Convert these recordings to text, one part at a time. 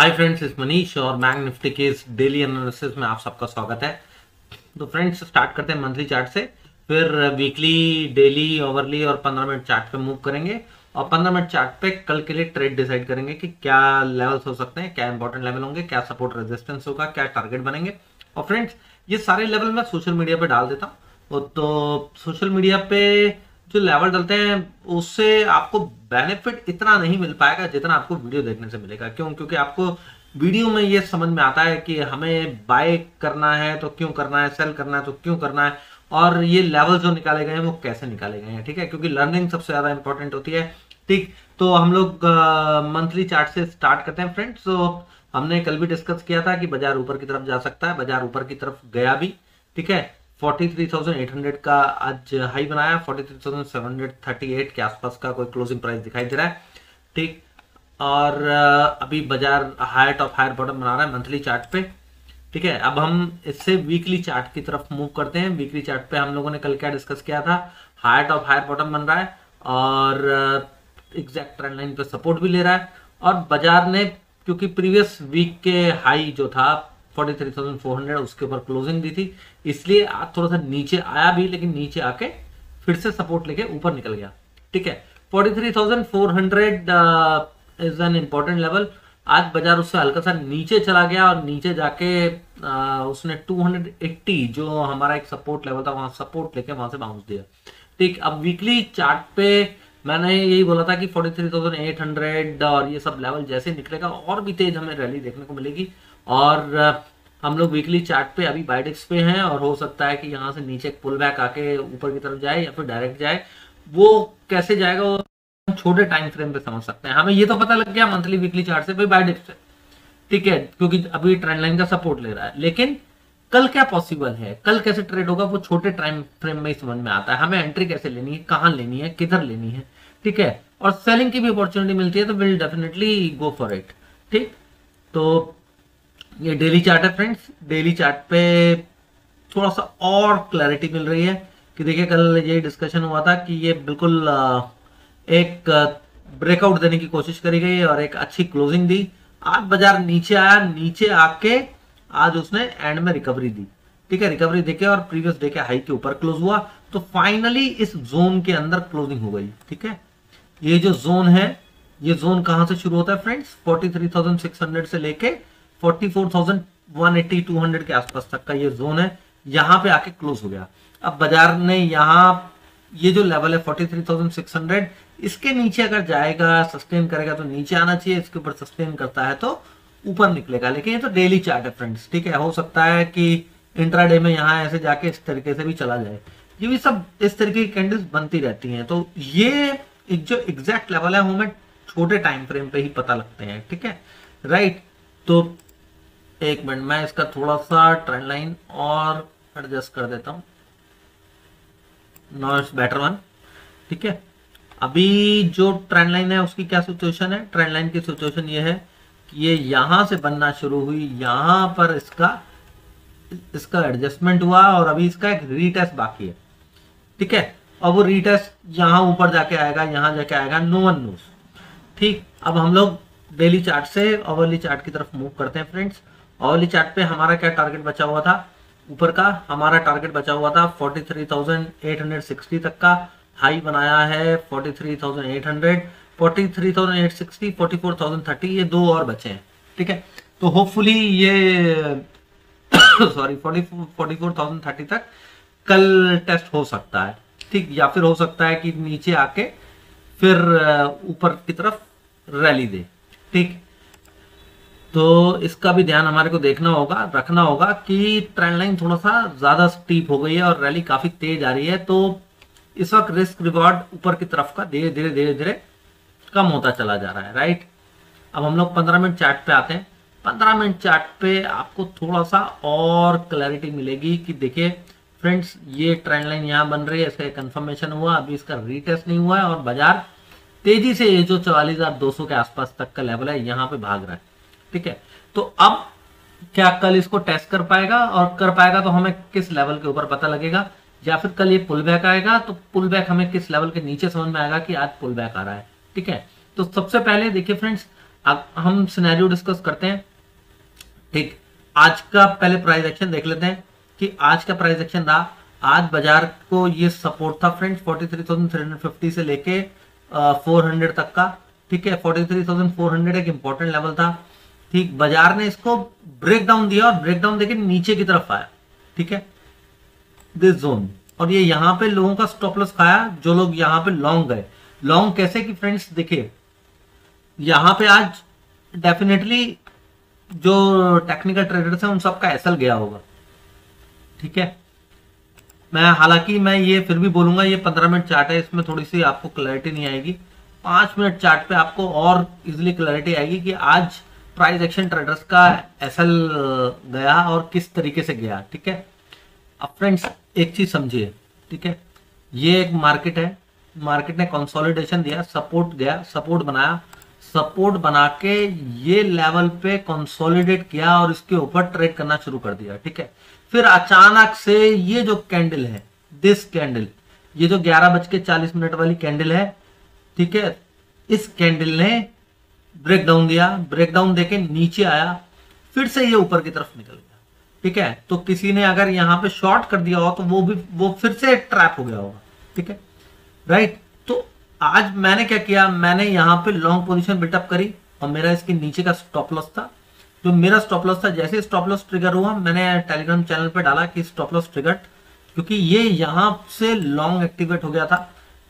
Hi friends, इस मनीष और bank Nifty के इस डेली एनालिसिस में आप सबका स्वागत है। तो फ्रेंड्स स्टार्ट करते हैं मंथली चार्ट से, फिर वीकली, डेली, ओवरली और 15 मिनट चार्ट पे मूव करेंगे। और 15 मिनट चार्ट पे कल के लिए ट्रेड डिसाइड करेंगे कि क्या लेवल्स हो सकते हैं, क्या इंपॉर्टेंट लेवल होंगे, क्या सपोर्ट रेजिस्टेंस होगा, क्या टारगेट बनेंगे। और फ्रेंड्स ये सारे लेवल मैं सोशल मीडिया पे डाल देता हूँ। तो सोशल मीडिया पे जो लेवल डलते हैं उससे आपको बेनिफिट इतना नहीं मिल पाएगा जितना आपको वीडियो देखने से मिलेगा। क्यों? क्योंकि आपको वीडियो में ये समझ में आता है कि हमें बाय करना है तो क्यों करना है, सेल करना है तो क्यों करना है, और ये लेवल जो निकाले गए हैं वो कैसे निकाले गए हैं। ठीक है, क्योंकि लर्निंग सबसे ज्यादा इंपॉर्टेंट होती है। ठीक, तो हम लोग मंथली चार्ट से स्टार्ट करते हैं फ्रेंड्स। तो हमने कल भी डिस्कस किया था कि बाजार ऊपर की तरफ जा सकता है, बाजार ऊपर की तरफ गया भी। ठीक है, 43,800 का आज हाई बनाया, 43,738 के आसपास का कोई क्लोजिंग प्राइस दिखाई दे रहा है। ठीक, और अभी बाजार हायर टॉप हायर बॉटम बना रहा है मंथली चार्ट पे। ठीक है, अब हम इससे वीकली चार्ट की तरफ मूव करते हैं। वीकली चार्ट पे हम लोगों ने कल क्या डिस्कस किया था, हायर टॉप हायर बॉटम बन रहा है और एग्जैक्ट ट्रेंड लाइन पे सपोर्ट भी ले रहा है। और बाजार ने क्योंकि प्रीवियस वीक के हाई जो था 43,400 उसके ऊपर क्लोजिंग दी थी, इसलिए आज थोड़ा सा नीचे आया भी, लेकिन नीचे आके फिर से सपोर्ट लेके ऊपर निकल गया। ठीक है, 43,400 इज एन इंपॉर्टेंट लेवल। आज बाजार उससे हल्का सा नीचे चला गया और नीचे जाके उसने 280 जो हमारा एक सपोर्ट लेवल था वहां सपोर्ट लेके वहां से बाउंस दिया। ठीक, अब वीकली चार्ट पे मैंने यही बोला था कि 43,800 और ये सब लेवल जैसे निकलेगा और भी तेज हमें रैली देखने को मिलेगी। और हम लोग वीकली चार्ट पे अभी बाइडेक्स पे हैं और हो सकता है कि यहाँ से नीचे पुल बैक आके ऊपर की तरफ जाए या फिर डायरेक्ट जाए। वो कैसे जाएगा वो छोटे टाइम फ्रेम पे समझ सकते हैं। हमें ये तो पता लग गया मंथली वीकली चार्ट से, भाई बाइडेक्स से। ठीक है, क्योंकि अभी ट्रेंड लाइन का सपोर्ट ले रहा है, लेकिन कल क्या पॉसिबल है, कल कैसे ट्रेड होगा, वो छोटे टाइम फ्रेम में ही समझ में आता है। हमें एंट्री कैसे लेनी है, कहां लेनी है, किधर लेनी है। ठीक है, और सेलिंग की भी अपॉर्चुनिटी मिलती है तो will definitely go for it. ठीक, तो ये डेली चार्ट है फ्रेंड्स। डेली चार्ट पे थोड़ा सा और क्लैरिटी मिल रही है कि देखिए कल ये डिस्कशन हुआ था कि ये बिल्कुल एक ब्रेकआउट देने की कोशिश करी गई और एक अच्छी क्लोजिंग दी। आज बाजार नीचे आया, नीचे आके आज उसने एंड में रिकवरी दी। ठीक है, रिकवरी देके और प्रीवियस डे के हाई के ऊपर क्लोज हुआ, तो फाइनली इस जोन के अंदर क्लोजिंग हो गई। ठीक है, ये जो जोन है, ये जोन कहां से शुरू होता है फ्रेंड्स, 43,600 से लेके 44,180 200 के आसपास तक का ये जोन है, यहां पे आके क्लोज हो गया। अब बाजार ने यहां ये जो लेवल है 43,600, इसके नीचे अगर जाएगा, सस्टेन करेगा तो नीचे आना चाहिए, इसके ऊपर सस्टेन करता है तो ऊपर निकलेगा। लेकिन ये तो डेली चार्ट है फ्रेंड्स। ठीक है, हो सकता है कि इंट्राडे में यहाँ ऐसे जाके इस तरीके से भी चला जाए। ये भी सब इस तरीके की कैंडल्स बनती रहती हैं। तो ये एक जो एग्जैक्ट लेवल है वो हमें छोटे टाइम फ्रेम पे ही पता लगते हैं। ठीक है, राइट। तो एक मिनट, मैं इसका थोड़ा सा ट्रेंड लाइन और एडजस्ट कर देता हूं। Now it's better one. ठीक है, अभी जो ट्रेंड लाइन है उसकी क्या सिचुएशन है, ट्रेंड लाइन की सिचुएशन ये है कि ये यहां से बनना शुरू हुई, यहां पर इसका एडजस्टमेंट हुआ और अभी इसका एक रीटेस्ट बाकी है। ठीक है, और वो रीटेस्ट यहां ऊपर जाके आएगा, यहां जाके आएगा, नो वन नोस। ठीक, अब हम लोग डेली चार्ट से ओवरली चार्ट की तरफ मूव करते हैं फ्रेंड्स। ओवरली चार्ट पे हमारा क्या टारगेट बचा हुआ था, ऊपर का हमारा टारगेट बचा हुआ था 43,860 तक का। हाई बनाया है 43,800, 43,860, 44,030, ये दो और बचे हैं। ठीक है, तो होपफुली ये सॉरी 44,030 तक कल टेस्ट हो सकता है। ठीक, या फिर हो सकता है कि नीचे आके फिर ऊपर की तरफ रैली दे। ठीक, तो इसका भी ध्यान हमारे को देखना होगा, रखना होगा कि ट्रेंड लाइन थोड़ा सा ज्यादा स्टीप हो गई है और रैली काफी तेज आ रही है। तो इस वक्त रिस्क रिवॉर्ड ऊपर की तरफ का धीरे धीरे धीरे धीरे कम होता चला जा रहा है। राइट, अब हम लोग 15 मिनट चार्ट पे आते हैं। 15 मिनट चार्ट पे आपको थोड़ा सा और क्लैरिटी मिलेगी कि देखिए फ्रेंड्स, ये ट्रेंड लाइन यहाँ बन रही है, इसका कंफर्मेशन हुआ, अभी इसका रीटेस्ट नहीं हुआ है और बाजार तेजी से ये जो 44,200 के आसपास तक का लेवल है यहाँ पे भाग रहा है। ठीक है, तो अब क्या कल इसको टेस्ट कर पाएगा, और कर पाएगा तो हमें किस लेवल के ऊपर पता लगेगा, या फिर कल ये पुल बैक आएगा तो पुल बैक हमें किस लेवल के नीचे समझ में आएगा कि आज पुल बैक आ रहा है। ठीक है, तो सबसे पहले देखिए फ्रेंड्स, अब हम सिनेरियो डिस्कस करते हैं। ठीक, आज का पहले प्राइस एक्शन देख लेते हैं कि आज का प्राइस एक्शन रहा। आज बाजार को ये सपोर्ट था फ्रेंड्स 43,350 से लेके 400 तक का। ठीक है, 43,400 एक इंपॉर्टेंट लेवल था। ठीक, बाजार ने इसको ब्रेक डाउन दिया और ब्रेक डाउन देके नीचे की तरफ आया। ठीक है, दिस जोन, और ये यहां पे लोगों का स्टॉप लॉस खाया, जो लोग यहां पे लॉन्ग गए। लॉन्ग कैसे कि फ्रेंड्स देखिए, यहां पे आज डेफिनेटली जो टेक्निकल ट्रेडर्स हैं उन सबका एसएल गया होगा। ठीक है, हालांकि मैं ये फिर भी बोलूंगा, ये 15 मिनट चार्ट है, इसमें थोड़ी सी आपको क्लैरिटी नहीं आएगी। 5 मिनट चार्ट पे आपको और इजिली क्लैरिटी आएगी कि आज प्राइस एक्शन ट्रेडर्स का एसएल गया और किस तरीके से गया। ठीक है, अब फ्रेंड्स एक चीज समझिए। ठीक है, ये एक मार्केट है, मार्केट ने कंसोलिडेशन दिया, सपोर्ट गया, सपोर्ट बनाया, सपोर्ट बना के ये लेवल पे कंसोलिडेट किया और इसके ऊपर ट्रेड करना शुरू कर दिया। ठीक है, फिर अचानक से ये जो कैंडल है, दिस कैंडल, ये जो 11:40 वाली कैंडल है, ठीक है, इस कैंडल ने ब्रेक डाउन दिया, ब्रेक डाउन देके नीचे आया, फिर से ये ऊपर की तरफ निकल गया। ठीक है, तो किसी ने अगर यहां पे शॉर्ट कर दिया हो तो वो फिर से ट्रैप हो गया होगा। ठीक है, राइट। तो आज मैंने क्या किया, मैंने यहां पे लॉन्ग पोजीशन बिल्टअप करी और मेरा इसके नीचे का स्टॉप लॉस था। जो मेरा स्टॉप लॉस था, जैसे स्टॉप लॉस ट्रिगर हुआ मैंने टेलीग्राम चैनल पे डाला कि स्टॉप लॉस ट्रिगर्ड, क्योंकि ये यहां से लॉन्ग एक्टिवेट हो गया था।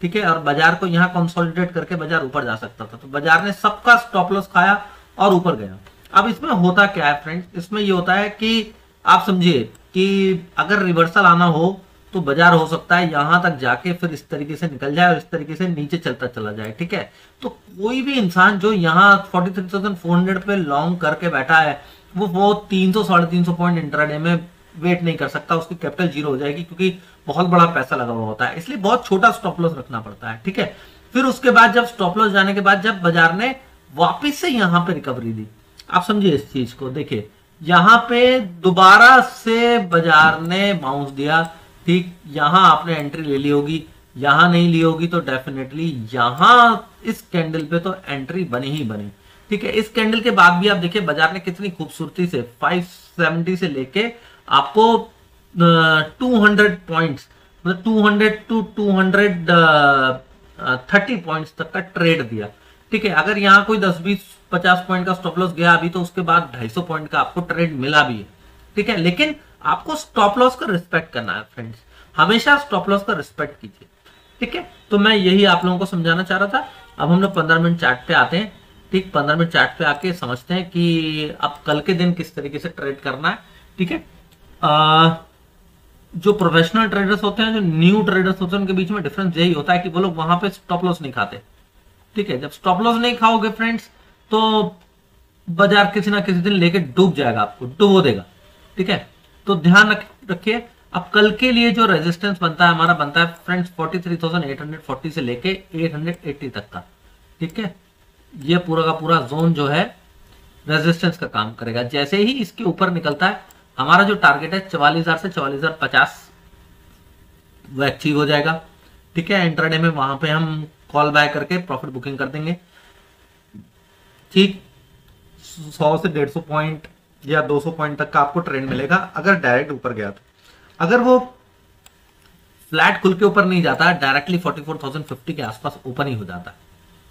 ठीक है, और बाजार को यहां कंसोलिडेट करके बाजार ऊपर जा सकता था, तो बाजार ने सबका स्टॉप लॉस खाया और ऊपर गया। अब इसमें होता क्या है फ्रेंड्स, इसमें ये होता है कि आप समझिए कि अगर रिवर्सल आना हो तो बाजार हो सकता है यहां तक जाके फिर इस तरीके से निकल जाए और इस तरीके से नीचे चलता चला जाए। ठीक है, तो कोई भी इंसान जो यहाँ 43,400 पे लॉन्ग करके बैठा है वो 300 350 पॉइंट इंट्राडे में वेट नहीं कर सकता, उसकी कैपिटल जीरो हो जाएगी, क्योंकि बहुत बड़ा पैसा लगा हुआ होता है, इसलिए बहुत छोटा स्टॉप लॉस रखना पड़ता है। ठीक है, फिर उसके बाद जब स्टॉप लॉस जाने के बाद जब बाजार ने वापिस से यहाँ पे रिकवरी दी, आप समझिए इस चीज को, देखिए यहाँ पे दोबारा से बाजार ने बाउंस दिया। ठीक, यहां आपने एंट्री ले ली होगी, यहां नहीं ली होगी तो डेफिनेटली यहां इस कैंडल पे तो एंट्री बनी ही बनी। ठीक है, इस कैंडल के बाद भी आप देखिए बाजार ने कितनी खूबसूरती से 570 से लेके आपको 200 पॉइंट्स, मतलब 200 to 230 पॉइंट्स तक का ट्रेड दिया। ठीक है, अगर यहाँ कोई 10, 20, 50 पॉइंट का स्टॉप लॉस गया अभी तो उसके बाद 250 पॉइंट का आपको ट्रेड मिला भी है। ठीक है, लेकिन आपको स्टॉप लॉस का रिस्पेक्ट करना है फ्रेंड्स, हमेशा स्टॉप लॉस का रिस्पेक्ट कीजिए। ठीक है, तो मैं यही आप लोगों को समझाना चाह रहा था। अब हम लोग 15 मिनट चार्ट पे आते हैं। ठीक, 15 मिनट चार्ट पे आके समझते हैं कि अब कल के दिन किस तरीके से ट्रेड करना है। ठीक है, जो प्रोफेशनल ट्रेडर्स होते हैं, जो न्यू ट्रेडर्स होते हैं, उनके बीच में डिफरेंस यही होता है कि वो लोग वहां पे स्टॉप लॉस नहीं खाते। ठीक है, जब स्टॉप लॉस नहीं खाओगे फ्रेंड्स तो बाजार किसी ना किसी दिन लेके डूब जाएगा, आपको डुबो देगा। ठीक है, तो ध्यान रखिए। अब कल के लिए जो रेजिस्टेंस बनता है हमारा, बनता है फ्रेंड्स 43,840 से लेके 880 तक का। ठीक है, ये पूरा का पूरा जोन जो है रेजिस्टेंस का काम करेगा। जैसे ही इसके ऊपर निकलता है, हमारा जो टारगेट है 44,000 से 44,050 वो अचीव हो जाएगा। ठीक है, इंट्राडे में वहां पे हम कॉल बाय करके प्रॉफिट बुकिंग कर देंगे। ठीक, 100 से 150 पॉइंट या 200 पॉइंट तक का आपको ट्रेंड मिलेगा अगर डायरेक्ट ऊपर गया तो। अगर वो फ्लैट खुल के ऊपर नहीं जाता, डायरेक्टली 44,050 के आसपास ओपन ही हो जाता है,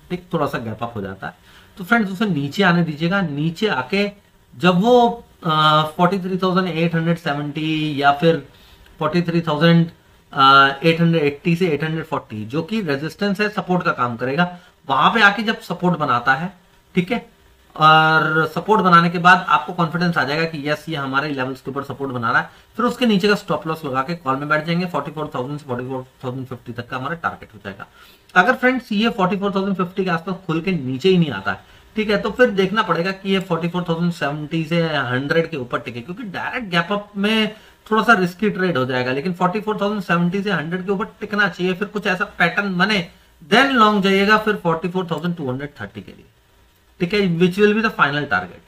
ठीक, थोड़ा सा गैप अप हो जाता है, तो फ्रेंड्स उसे नीचे आने दीजिएगा। नीचे आके जब वो 43,870 या फिर 43,880 से 840 जो कि रेजिस्टेंस है, सपोर्ट का काम करेगा, वहां पे आके जब सपोर्ट बनाता है, ठीक है, और सपोर्ट बनाने के बाद आपको कॉन्फिडेंस आ जाएगा कि यस ये हमारे लेवल्स के ऊपर सपोर्ट बना रहा है, फिर उसके नीचे का स्टॉप लॉस लगा के कॉल में बैठ जाएंगे। 44,000 से 44,050 तक का हमारा टारगेट हो जाएगा। अगर फ्रेंड्स ये 44,050 के आसपास खुल के नीचे ही नहीं आता है, ठीक है, तो फिर देखना पड़ेगा कि ये 44,070 से 100 के ऊपर टिके, क्योंकि डायरेक्ट गैप अप में थोड़ा सा रिस्की ट्रेड हो जाएगा। लेकिन 44,070 से 100 के ऊपर टिकना चाहिए, फिर कुछ ऐसा पैटर्न बने, देन लॉन्ग जाइएगा फिर 44,230 के लिए, ठीक है, which will be the final target.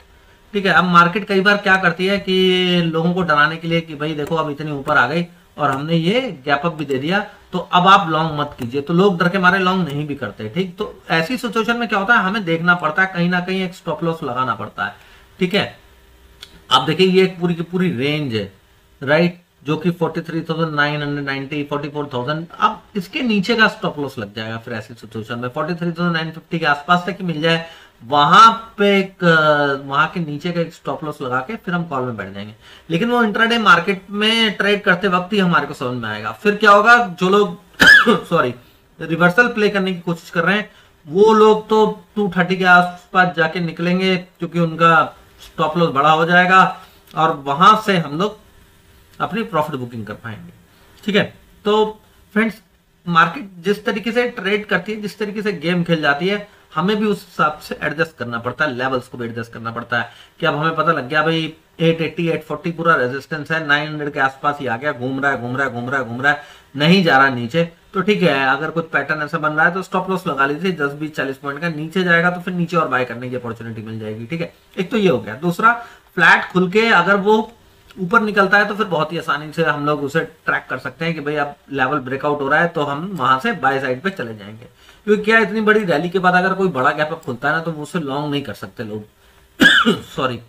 ठीक है, अब मार्केट कई बार क्या करती है कि लोगों को डराने के लिए कि भाई देखो अब इतनी ऊपर आ गई और हमने ये गैप अप भी दे दिया तो अब आप लॉन्ग मत कीजिए। तो लोग डर के मारे लॉन्ग नहीं भी करते, ठीक। तो ऐसी सिचुएशन में क्या होता है, हमें देखना पड़ता है, कहीं ना कहीं एक स्टॉप लॉस लगाना पड़ता है, ठीक है। आप देखिए ये एक पूरी की पूरी रेंज है, राइट, जो कि 43,990, 44,000। अब इसके नीचे का स्टॉप लॉस लग जाएगा फिर ऐसी सिचुएशन में 43,950 के आसपास तक मिल जाए, वहां पे एक वहां के नीचे का एक स्टॉप लॉस लगा के फिर हम कॉल में बैठ जाएंगे। लेकिन वो इंट्राडे मार्केट में ट्रेड करते वक्त ही हमारे को समझ में आएगा। फिर क्या होगा, जो लोग सॉरी रिवर्सल प्ले करने की कोशिश कर रहे हैं वो लोग तो 230 के आसपास जाके निकलेंगे, क्योंकि उनका स्टॉप लॉस बड़ा हो जाएगा और वहां से हम लोग अपनी प्रॉफिट बुकिंग कर पाएंगे, ठीक है। तो फ्रेंड्स, मार्केट जिस तरीके से ट्रेड करती है, जिस तरीके से गेम खेल जाती है, हमें भी उस हिसाब से एडजस्ट करना पड़ता है, लेवल्स को भी एडजस्ट करना पड़ता है। कि अब हमें पता लग गया भाई 880 840 पूरा रेजिस्टेंस है, 900 के आसपास ही आ गया, घूम रहा है, नहीं जा रहा नीचे, तो ठीक है। अगर कुछ पैटर्न ऐसा बन रहा है तो स्टॉप लॉस लगा लीजिए 10 20 40 पॉइंट का। नीचे जाएगा तो फिर नीचे और बाय करने की अपॉर्चुनिटी मिल जाएगी, ठीक है। एक तो ये हो गया। दूसरा, फ्लैट खुल के अगर वो ऊपर निकलता है तो फिर बहुत ही आसानी से हम लोग उसे ट्रैक कर सकते हैं कि भाई अब लेवल ब्रेकआउट हो रहा है, तो हम वहां से बाय साइड पे चले जाएंगे। क्योंकि क्या, इतनी बड़ी रैली के बाद अगर कोई बड़ा गैप अप खुलता है ना, तो उसे लॉन्ग नहीं कर सकते लोग सॉरी।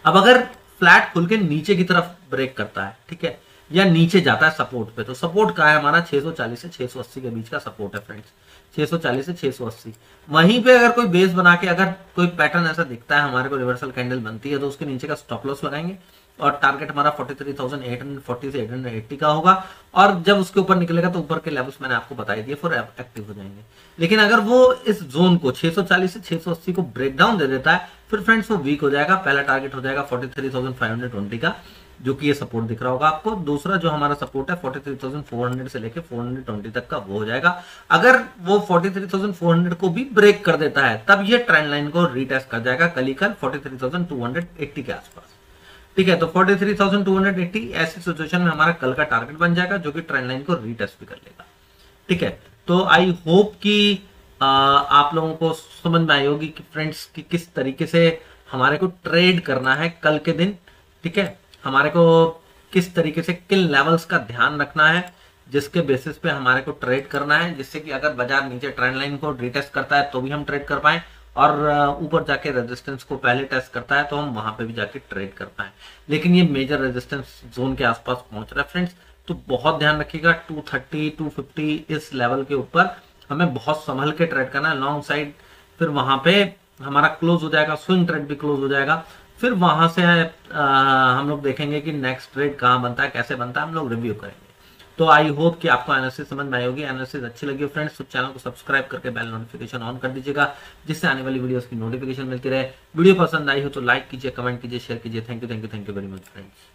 अब अगर फ्लैट खुल के नीचे की तरफ ब्रेक करता है, ठीक है, या नीचे जाता है सपोर्ट पे, तो सपोर्ट कहाँ है हमारा, 640 से 680 के बीच का सपोर्ट है फ्रेंड्स, 640 से 680। वहीं पे अगर कोई बेस बना के अगर कोई पैटर्न ऐसा दिखता है हमारे को, रिवर्सल कैंडल बनती है, तो उसके नीचे का स्टॉप लॉस लगाएंगे और टारगेट हमारा 43,840 से 880 का होगा। और जब उसके ऊपर निकलेगा तो ऊपर के लेवल्स मैंने आपको बता दिए, फिर एक्टिव हो जाएंगे। लेकिन अगर वो इस जोन को 640 से 680 को ब्रेक डाउन दे देता है, फिर फ्रेंड्स वो वीक हो जाएगा। पहला टारगेट हो जाएगा 43,520 का, जो कि ये सपोर्ट दिख रहा होगा आपको। दूसरा जो हमारा सपोर्ट है 43,400 से लेके 420 तक का, वो हो जाएगा। अगर वो 43,400 को भी ब्रेक कर देता है, तब ये ट्रेंड लाइन को रीटेस्ट कर जाएगा कल 43,280 के आसपास, ठीक है। तो 43,280 ऐसी सिचुएशन में हमारा कल का टारगेट बन जाएगा, जो कि ट्रेंड लाइन को रीटेस्ट भी कर लेगा, ठीक है। तो आई होप कि आप लोगों को समझ में आई होगी कि फ्रेंड्स कि किस तरीके से हमारे को ट्रेड करना है कल के दिन, ठीक है। हमारे को किस तरीके से किन लेवल्स का ध्यान रखना है, जिसके बेसिस पे हमारे को ट्रेड करना है, जिससे कि अगर बाजार नीचे ट्रेंड लाइन को रिटेस्ट करता है तो भी हम ट्रेड कर पाए, और ऊपर जाके रेजिस्टेंस को पहले टेस्ट करता है तो हम वहां पे भी जाके ट्रेड कर पाए। लेकिन ये मेजर रेजिस्टेंस जोन के आसपास पहुंच रहा है फ्रेंड्स, तो बहुत ध्यान रखिएगा। 230 250 इस लेवल के ऊपर हमें बहुत संभल के ट्रेड करना है लॉन्ग साइड। फिर वहां पे हमारा क्लोज हो जाएगा, स्विंग ट्रेड भी क्लोज हो जाएगा। फिर वहां से हम लोग देखेंगे कि नेक्स्ट ट्रेड कहाँ बनता है, कैसे बनता है, हम लोग रिव्यू करेंगे। तो आई होप कि आपको एनालिसिस समझ में आई होगी। एनालिसिस अच्छी लगी हो फ्रेंड्स, तो चैनल को सब्सक्राइब करके बेल नोटिफिकेशन ऑन कर दीजिएगा, जिससे आने वाली वीडियोस की नोटिफिकेशन मिलती रहे। वीडियो पसंद आई हो तो लाइक कीजिए, कमेंट कीजिए, शेयर कीजिए। Thank you very much friends.